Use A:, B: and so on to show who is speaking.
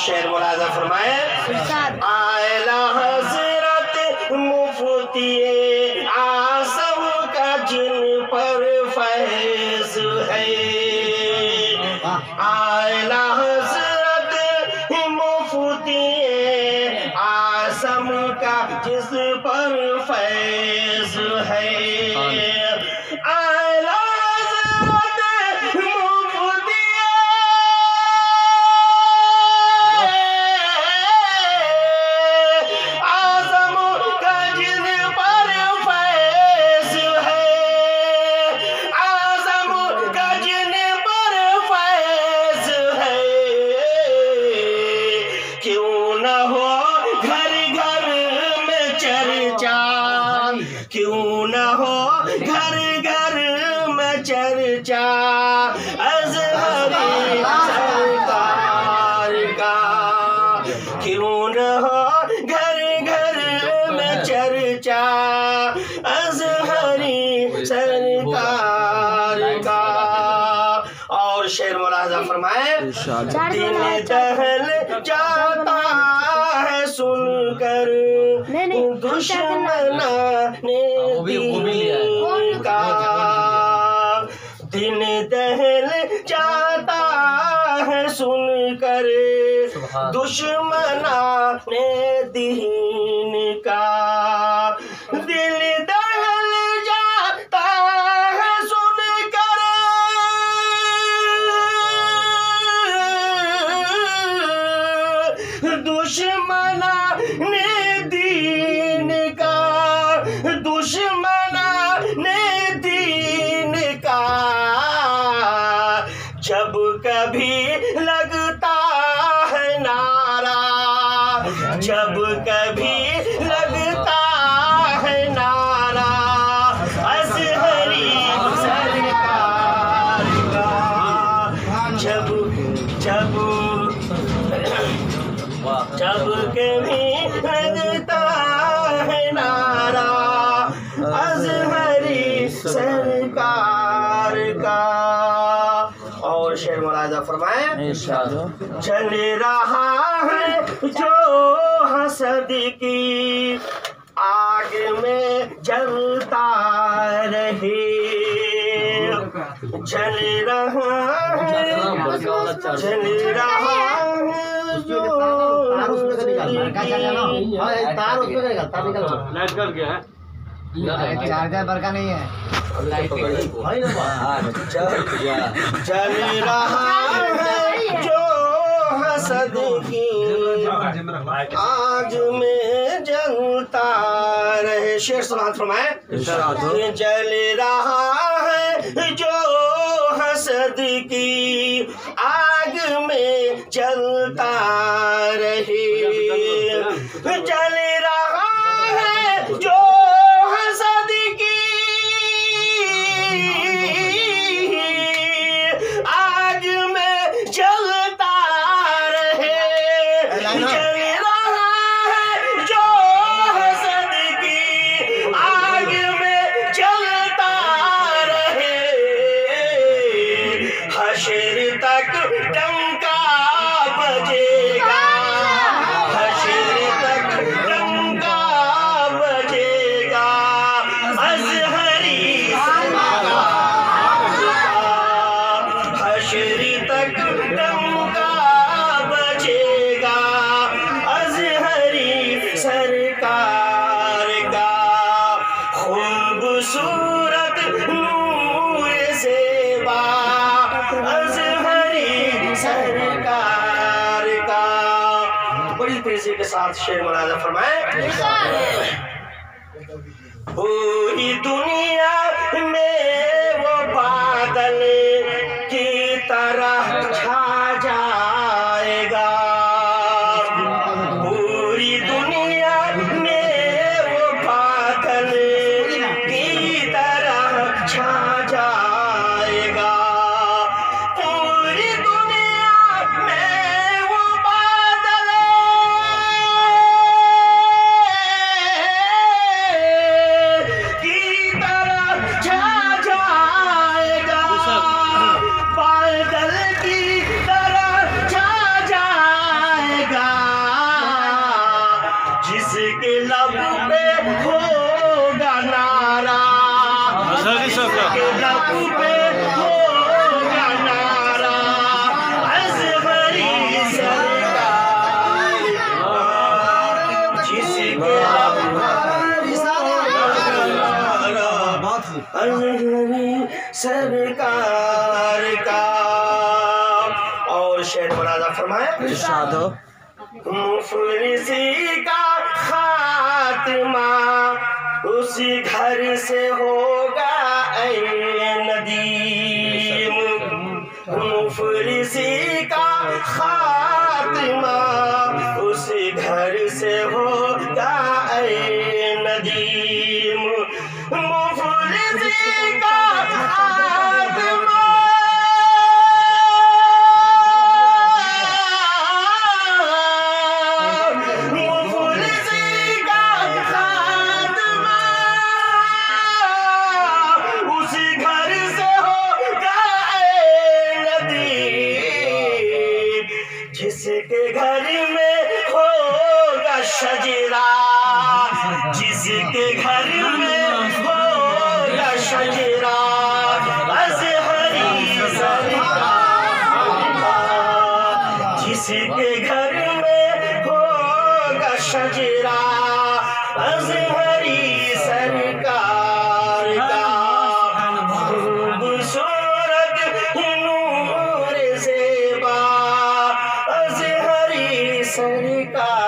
A: शेर मुलाजा फरमाए, आला हजरत मुफ्ती आसम का जिन पर फैज है, आला हजरत मुफ्ती आसम का जिस पर फैज है, आला हजरत मुफ्ती आसम का जिस पर फैज है, आसम का जिन पर फैज है, क्यों न हो घर घर में चर्चा, क्यों न हो घर घर में चर्चा अज़हरी सरकार का, क्यों न हो घर घर में चर्चा अज़हरी सरकार का। और शेर मुलाजा फरमाए, दिल दहल जाता है सुनकर दुश्मना ने दीन का, दिन दहल जाता है सुनकर दुश्मना ने दीन का, दिल दहल जाता है सुनकर दुश्मना ने दीन का, दुश्मना ने दीन का, जब कभी लगता है नारा, जब कभी लगता है नारा अज़हरी सरकार का, जब जब जब कभी लगता है नारा अज़हरी सरकार का। और शेर मुलाजा फरमाए, चल रहा है जो हसद की आग में जलता रहे, जल रहा है, जल रहा है जो
B: चार्जर बरका नहीं है,
A: चल रहा है जो हसद की आग में जलता रहे। शेर सुनात फरमाए, जल रहा है जो हसद की आग में जलता रहे, जल रहा है जो हसद की आग में जलता रहे, जल रहा है जो हसद की आग में जलता रहे, हशर तक डंका बजेगा, हशर तक डंका बजेगा अज़हरी सरकार का, हशर तक डंका बजेगा अज़हरी सरकार का। खूबसूरत नूर ज़ेबा अज़हरी सरकार का। बड़ी तेजी के साथ शेर मुलाजा फरमाए, पूरी दुनिया में वो बादल की तरह छा जाएगा, पूरी दुनिया में वो बादल की तरह छा जाएगा, पूरी दुनिया में वो बादल की तरह छा जाएगा, बादल लिहाजा फरमाया
B: इरशाद हो।
A: मुफलिसी का खात्मा उसी घर से होगा ऐ नदीम। मुफलिसी का खात्मा उसी घर से होगा ऐ नदीम। मुफलिसी का खात्मा जिसके घर में होगा शजरा, जिसके घर में होगा शजरा अज़हरी सरकार, जिसके घर में होगा शजरा अज़हरी सरकार का खूबसूरत नूर ज़ेबा अज़हरी सरकार